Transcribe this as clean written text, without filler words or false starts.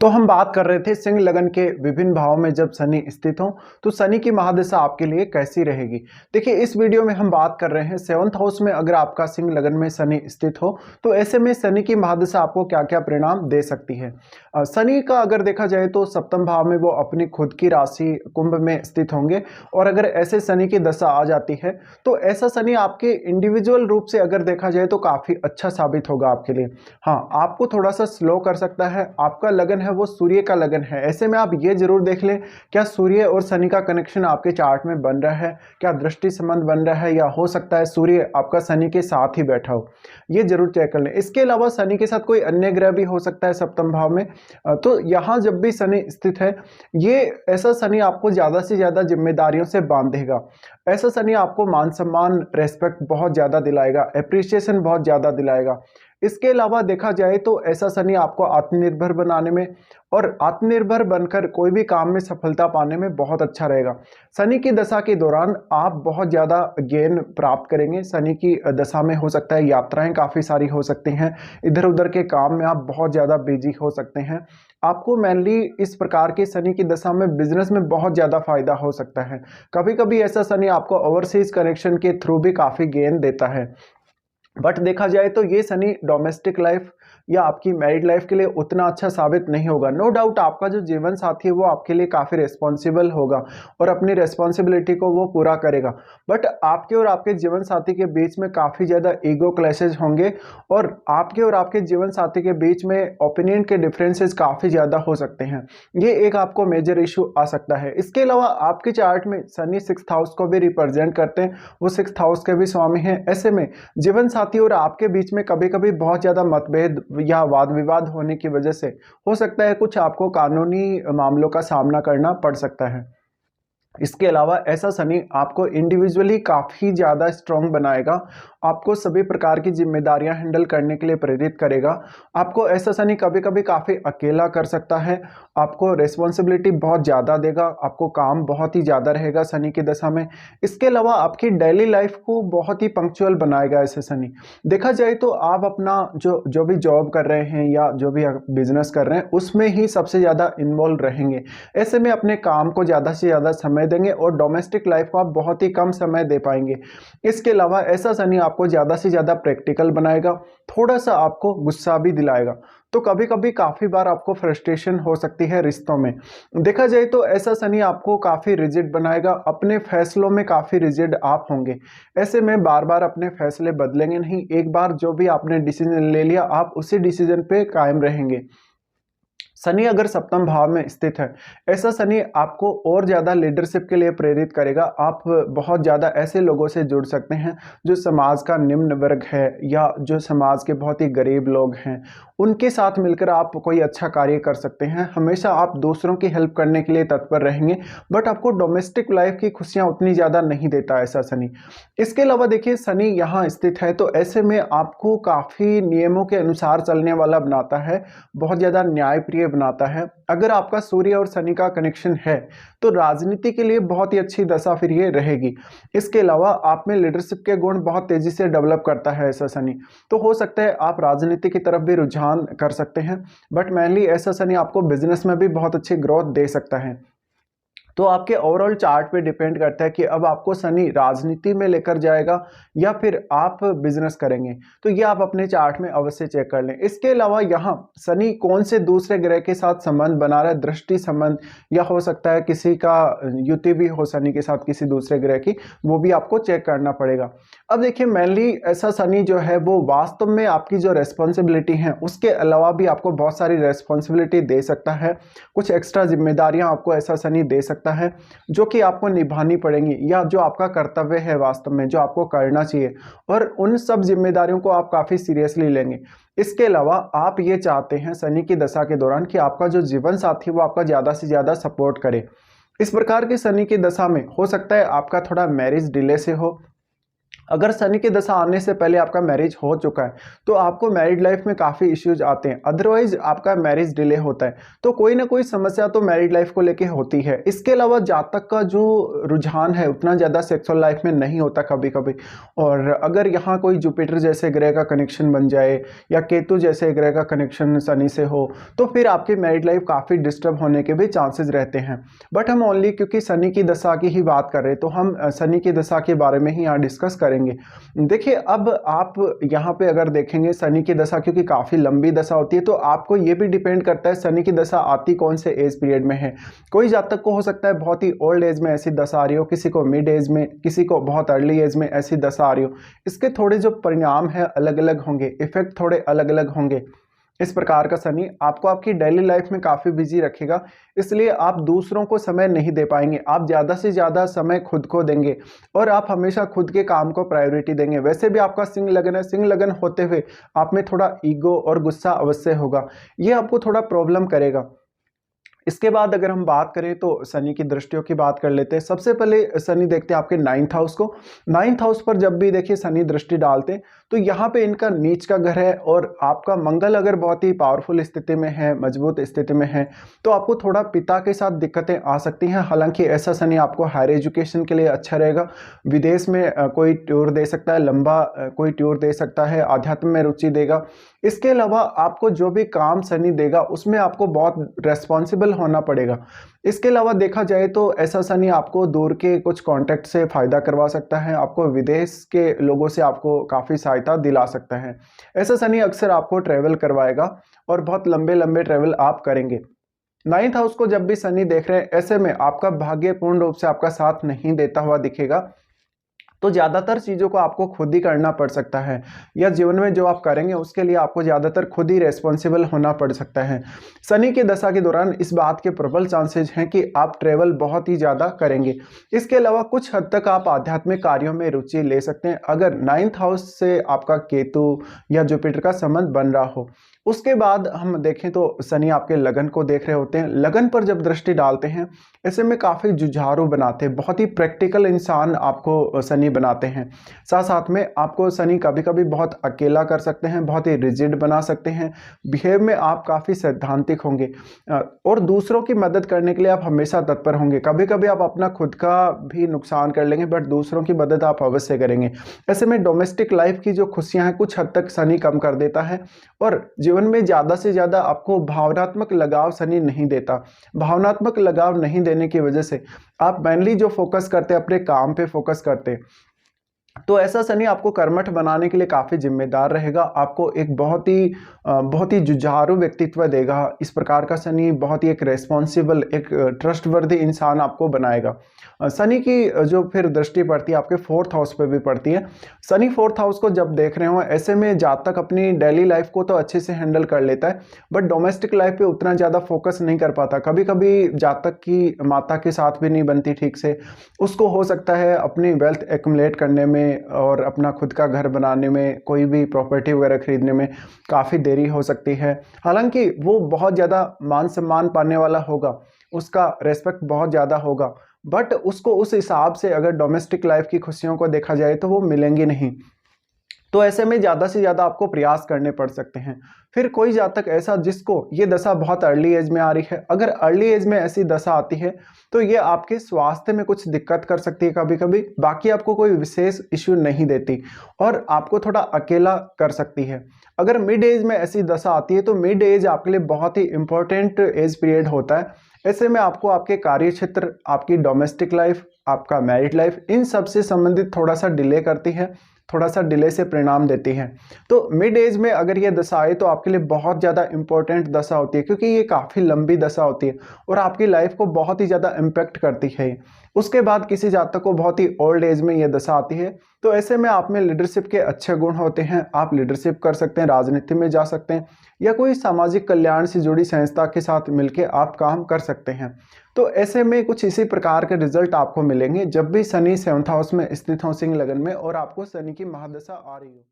तो हम बात कर रहे थे सिंह लगन के विभिन्न भावों में जब शनि स्थित हो तो शनि की महादशा आपके लिए कैसी रहेगी। देखिए, इस वीडियो में हम बात कर रहे हैं 7th हाउस में अगर आपका सिंह लगन में शनि स्थित हो तो ऐसे में शनि की महादशा आपको क्या क्या परिणाम दे सकती है। शनि का अगर देखा जाए तो सप्तम भाव में वो अपनी खुद की राशि कुंभ में स्थित होंगे और अगर ऐसे शनि की दशा आ जाती है तो ऐसा शनि आपके इंडिविजुअल रूप से अगर देखा जाए तो काफी अच्छा साबित होगा आपके लिए। हाँ, आपको थोड़ा सा स्लो कर सकता है। आपका लगन है वो सूर्य का लगन है, ऐसे में आप ये जरूर देख लें क्या सूर्य और शनि का कनेक्शन आपके चार्ट में बन रहा है, क्या दृष्टि संबंध बन रहा है, या हो सकता है सूर्य आपका शनि के साथ ही बैठा हो, ये जरूर चेक कर लें। इसके अलावा शनि के साथ कोई अन्य ग्रह भी हो सकता है सप्तम भाव में। तो यहाँ जब भी शनि स्थित है ये ऐसा शनि आपको ज्यादा से ज्यादा जिम्मेदारियों से बांधेगा। ऐसा शनि आपको मान सम्मान रेस्पेक्ट बहुत ज्यादा दिलाएगा, एप्रिसिएशन बहुत ज्यादा दिलाएगा। इसके अलावा देखा जाए तो ऐसा शनि आपको आत्मनिर्भर बनाने में और आत्मनिर्भर बनकर कोई भी काम में सफलता पाने में बहुत अच्छा रहेगा। शनि की दशा के दौरान आप बहुत ज़्यादा गेन प्राप्त करेंगे। शनि की दशा में हो सकता है यात्राएं काफ़ी सारी हो सकती हैं, इधर उधर के काम में आप बहुत ज़्यादा बिजी हो सकते हैं। आपको मेनली इस प्रकार के शनि की दशा में बिजनेस में बहुत ज़्यादा फायदा हो सकता है। कभी कभी ऐसा शनि आपको ओवरसीज कनेक्शन के थ्रू भी काफ़ी गेन देता है। बट देखा जाए तो ये शनि डोमेस्टिक लाइफ या आपकी मैरिड लाइफ के लिए उतना अच्छा साबित नहीं होगा। नो डाउट आपका जो जीवन साथी है वो आपके लिए काफ़ी रिस्पॉन्सिबल होगा और अपनी रिस्पॉन्सिबिलिटी को वो पूरा करेगा। बट आपके और आपके जीवन साथी के बीच में काफ़ी ज़्यादा ईगो क्लैशेज होंगे और आपके और आपके जीवन साथी के बीच में ओपिनियन के डिफरेंसेस काफ़ी ज़्यादा हो सकते हैं। ये एक आपको मेजर इशू आ सकता है। इसके अलावा आपके चार्ट में शनि 6th हाउस को भी रिप्रेजेंट करते हैं, वो 6th हाउस के भी स्वामी हैं। ऐसे में जीवन साथी और आपके बीच में कभी कभी बहुत ज्यादा मतभेद या वाद विवाद होने की वजह से हो सकता है कुछ आपको कानूनी मामलों का सामना करना पड़ सकता है। इसके अलावा ऐसा शनि आपको इंडिविजुअली काफ़ी ज़्यादा स्ट्रॉन्ग बनाएगा, आपको सभी प्रकार की जिम्मेदारियां हैंडल करने के लिए प्रेरित करेगा। आपको ऐसा शनि कभी कभी काफ़ी अकेला कर सकता है, आपको रिस्पॉन्सिबिलिटी बहुत ज़्यादा देगा, आपको काम बहुत ही ज़्यादा रहेगा शनि की दशा में। इसके अलावा आपकी डेली लाइफ को बहुत ही पंक्चुअल बनाएगा ऐसे शनि। देखा जाए तो आप अपना जो जो भी जॉब कर रहे हैं या जो भी बिजनेस कर रहे हैं उसमें ही सबसे ज़्यादा इन्वॉल्व रहेंगे। ऐसे में अपने काम को ज़्यादा से ज़्यादा समय देंगे और डोमेस्टिक लाइफ को आप बहुत ही कम समय दे पाएंगे। इसके अलावा ऐसा शनि आपको ज़्यादा से ज़्यादा प्रैक्टिकल बनाएगा, थोड़ा सा आपको गुस्सा भी दिलाएगा। तो कभी कभी काफ़ी बार आपको फ्रस्ट्रेशन हो सकती है रिश्तों में। देखा जाए तो ऐसा शनि आपको काफ़ी रिजिड बनाएगा, अपने फैसलों में काफ़ी रिजिड आप होंगे। ऐसे में बार बार अपने फैसले बदलेंगे नहीं, एक बार जो भी आपने डिसीजन ले लिया आप उसी डिसीजन पे कायम रहेंगे। शनि अगर सप्तम भाव में स्थित है, ऐसा शनि आपको और ज़्यादा लीडरशिप के लिए प्रेरित करेगा। आप बहुत ज़्यादा ऐसे लोगों से जुड़ सकते हैं जो समाज का निम्न वर्ग है या जो समाज के बहुत ही गरीब लोग हैं, उनके साथ मिलकर आप कोई अच्छा कार्य कर सकते हैं। हमेशा आप दूसरों की हेल्प करने के लिए तत्पर रहेंगे, बट आपको डोमेस्टिक लाइफ की खुशियाँ उतनी ज़्यादा नहीं देता ऐसा शनि। इसके अलावा देखिए, शनि यहाँ स्थित है तो ऐसे में आपको काफ़ी नियमों के अनुसार चलने वाला बनाता है, बहुत ज़्यादा न्यायप्रिय बनाता है। अगर आपका सूर्य और शनि का कनेक्शन है तो राजनीति के लिए बहुत ही अच्छी दशा फिर ये रहेगी। इसके अलावा आप में लीडरशिप के गुण बहुत तेजी से डेवलप करता है ऐसा शनि, तो हो सकता है आप राजनीति की तरफ भी रुझान कर सकते हैं। बट मेनली ऐसा शनि आपको बिजनेस में भी बहुत अच्छी ग्रोथ दे सकता है। तो आपके ओवरऑल चार्ट पे डिपेंड करता है कि अब आपको शनि राजनीति में लेकर जाएगा या फिर आप बिजनेस करेंगे। तो ये आप अपने चार्ट में अवश्य चेक कर लें। इसके अलावा यहाँ शनि कौन से दूसरे ग्रह के साथ संबंध बना रहा है, दृष्टि संबंध, या हो सकता है किसी का युति भी हो शनि के साथ किसी दूसरे ग्रह की, वो भी आपको चेक करना पड़ेगा। अब देखिए, मेनली ऐसा शनि जो है वो वास्तव में आपकी जो रेस्पॉन्सिबिलिटी है उसके अलावा भी आपको बहुत सारी रेस्पॉन्सिबिलिटी दे सकता है। कुछ एक्स्ट्रा जिम्मेदारियां आपको ऐसा शनि दे सकता है जो कि आपको निभानी पड़ेंगी, या जो आपका कर्तव्य है वास्तव में जो आपको करना चाहिए, और उन सब जिम्मेदारियों को आप काफी सीरियसली लेंगे। इसके अलावा आप ये चाहते हैं शनि की दशा के दौरान कि आपका जो जीवन साथी वो आपका ज्यादा से ज्यादा सपोर्ट करे। इस प्रकार की शनि की दशा में हो सकता है आपका थोड़ा मैरिज डिले से हो, अगर शनि की दशा आने से पहले आपका मैरिज हो चुका है तो आपको मैरिड लाइफ में काफ़ी इश्यूज आते हैं, अदरवाइज आपका मैरिज डिले होता है। तो कोई ना कोई समस्या तो मैरिड लाइफ को लेके होती है। इसके अलावा जातक का जो रुझान है उतना ज़्यादा सेक्सुअल लाइफ में नहीं होता कभी कभी। और अगर यहाँ कोई जुपिटर जैसे ग्रह का कनेक्शन बन जाए या केतु जैसे ग्रह का कनेक्शन शनि से हो तो फिर आपकी मैरिड लाइफ काफ़ी डिस्टर्ब होने के भी चांसेस रहते हैं। बट हम ओनली क्योंकि शनि की दशा की ही बात कर रहे हैं तो हम शनि की दशा के बारे में ही यहाँ डिस्कस करेंगे। देखिए अब आप यहाँ पे अगर देखेंगे शनि की दशा क्योंकि काफ़ी लंबी दशा होती है तो आपको ये भी डिपेंड करता है शनि की दशा आती कौन से एज पीरियड में है। कोई जातक को हो सकता है बहुत ही ओल्ड एज में ऐसी दशा आ रही हो, किसी को मिड एज में, किसी को बहुत अर्ली एज में ऐसी दशा आ रही हो। इसके थोड़े जो परिणाम है अलग अलग होंगे, इफेक्ट थोड़े अलग अलग होंगे। इस प्रकार का शनि आपको आपकी डेली लाइफ में काफ़ी बिजी रखेगा, इसलिए आप दूसरों को समय नहीं दे पाएंगे। आप ज़्यादा से ज़्यादा समय खुद को देंगे और आप हमेशा खुद के काम को प्रायोरिटी देंगे। वैसे भी आपका सिंह लगन है, सिंह लगन होते हुए आप में थोड़ा ईगो और गुस्सा अवश्य होगा, ये आपको थोड़ा प्रॉब्लम करेगा। इसके बाद अगर हम बात करें तो शनि की दृष्टियों की बात कर लेते हैं। सबसे पहले शनि देखते हैं आपके 9th हाउस को। 9th हाउस पर जब भी देखिए शनि दृष्टि डालते हैं तो यहाँ पे इनका नीच का घर है और आपका मंगल अगर बहुत ही पावरफुल स्थिति में है, मजबूत स्थिति में है तो आपको थोड़ा पिता के साथ दिक्कतें आ सकती हैं। हालांकि ऐसा शनि आपको हायर एजुकेशन के लिए अच्छा रहेगा, विदेश में कोई टूर दे सकता है, लंबा कोई टूर दे सकता है, आध्यात्म में रुचि देगा। इसके अलावा आपको जो भी काम शनि देगा उसमें आपको बहुत रेस्पॉन्सिबल होना पड़ेगा। इसके अलावा देखा जाए तो ऐसा शनि आपको दूर के कुछ कॉन्टैक्ट से फ़ायदा करवा सकता है, आपको विदेश के लोगों से आपको काफ़ी सहायता दिला सकता है। ऐसा शनि अक्सर आपको ट्रैवल करवाएगा और बहुत लंबे लंबे ट्रैवल आप करेंगे। 9th हाउस को जब भी शनि देख रहे हैं ऐसे में आपका भाग्य पूर्ण रूप से आपका साथ नहीं देता हुआ दिखेगा, तो ज़्यादातर चीज़ों को आपको खुद ही करना पड़ सकता है या जीवन में जो आप करेंगे उसके लिए आपको ज़्यादातर खुद ही रेस्पॉन्सिबल होना पड़ सकता है। शनि की दशा के दौरान इस बात के प्रबल चांसेस हैं कि आप ट्रेवल बहुत ही ज़्यादा करेंगे। इसके अलावा कुछ हद तक आप आध्यात्मिक कार्यों में रुचि ले सकते हैं अगर 9th हाउस से आपका केतु या जुपिटर का संबंध बन रहा हो। उसके बाद हम देखें तो शनि आपके लगन को देख रहे होते हैं। लगन पर जब दृष्टि डालते हैं ऐसे में काफ़ी जुझारू बनाते हैं, बहुत ही प्रैक्टिकल इंसान आपको शनि बनाते हैं। साथ साथ में आपको शनि कभी कभी बहुत अकेला कर सकते हैं, बहुत ही रिजिड बना सकते हैं। बिहेव में आप काफ़ी सैद्धांतिक होंगे और दूसरों की मदद करने के लिए आप हमेशा तत्पर होंगे। कभी कभी आप अपना खुद का भी नुकसान कर लेंगे बट दूसरों की मदद आप अवश्य करेंगे। ऐसे में डोमेस्टिक लाइफ की जो खुशियाँ हैं कुछ हद तक शनि कम कर देता है और जीवन में ज़्यादा से ज़्यादा आपको भावनात्मक लगाव शनि नहीं देता। भावनात्मक लगाव नहीं देने की वजह से आप मेनली जो फोकस करते हैं अपने काम पे फोकस करते हैं, तो ऐसा शनि आपको कर्मठ बनाने के लिए काफ़ी जिम्मेदार रहेगा। आपको एक बहुत ही जुझारू व्यक्तित्व देगा। इस प्रकार का शनि बहुत ही एक रेस्पॉन्सिबल, एक ट्रस्टवर्दी इंसान आपको बनाएगा। शनि की जो फिर दृष्टि पड़ती है आपके 4th हाउस पे भी पड़ती है। शनि 4th हाउस को जब देख रहे हो ऐसे में जातक अपनी डेली लाइफ को तो अच्छे से हैंडल कर लेता है बट डोमेस्टिक लाइफ पे उतना ज़्यादा फोकस नहीं कर पाता। कभी कभी जातक की माता के साथ भी नहीं बनती ठीक से, उसको हो सकता है अपनी वेल्थ एक्युमुलेट करने में और अपना खुद का घर बनाने में, कोई भी प्रॉपर्टी वगैरह खरीदने में काफ़ी देरी हो सकती है। हालांकि वो बहुत ज़्यादा मान सम्मान पाने वाला होगा, उसका रेस्पेक्ट बहुत ज़्यादा होगा बट उसको उस हिसाब से अगर डोमेस्टिक लाइफ की खुशियों को देखा जाए तो वो मिलेंगी नहीं। तो ऐसे में ज़्यादा से ज़्यादा आपको प्रयास करने पड़ सकते हैं। फिर कोई जातक ऐसा जिसको ये दशा बहुत अर्ली एज में आ रही है, अगर अर्ली एज में ऐसी दशा आती है तो ये आपके स्वास्थ्य में कुछ दिक्कत कर सकती है कभी कभी, बाकी आपको कोई विशेष इश्यू नहीं देती और आपको थोड़ा अकेला कर सकती है। अगर मिड एज में ऐसी दशा आती है तो मिड एज आपके लिए बहुत ही इंपॉर्टेंट एज पीरियड होता है। ऐसे में आपको आपके कार्य क्षेत्र, आपकी डोमेस्टिक लाइफ, आपका मैरिड लाइफ, इन सब से संबंधित थोड़ा सा डिले करती है, थोड़ा सा डिले से परिणाम देती है। तो मिड एज में अगर ये दशा आए तो आपके लिए बहुत ज़्यादा इंपॉर्टेंट दशा होती है क्योंकि ये काफ़ी लंबी दशा होती है और आपकी लाइफ को बहुत ही ज़्यादा इम्पेक्ट करती है। उसके बाद किसी जातक को बहुत ही ओल्ड एज में ये दशा आती है तो ऐसे में आप में लीडरशिप के अच्छे गुण होते हैं, आप लीडरशिप कर सकते हैं, राजनीति में जा सकते हैं या कोई सामाजिक कल्याण से जुड़ी संस्था के साथ मिलकर आप काम कर सकते हैं। तो ऐसे में कुछ इसी प्रकार के रिजल्ट आपको मिलेंगे जब भी शनि 7th हाउस में स्थित हो सिंह लगन में और आपको शनि की महादशा आ रही हो।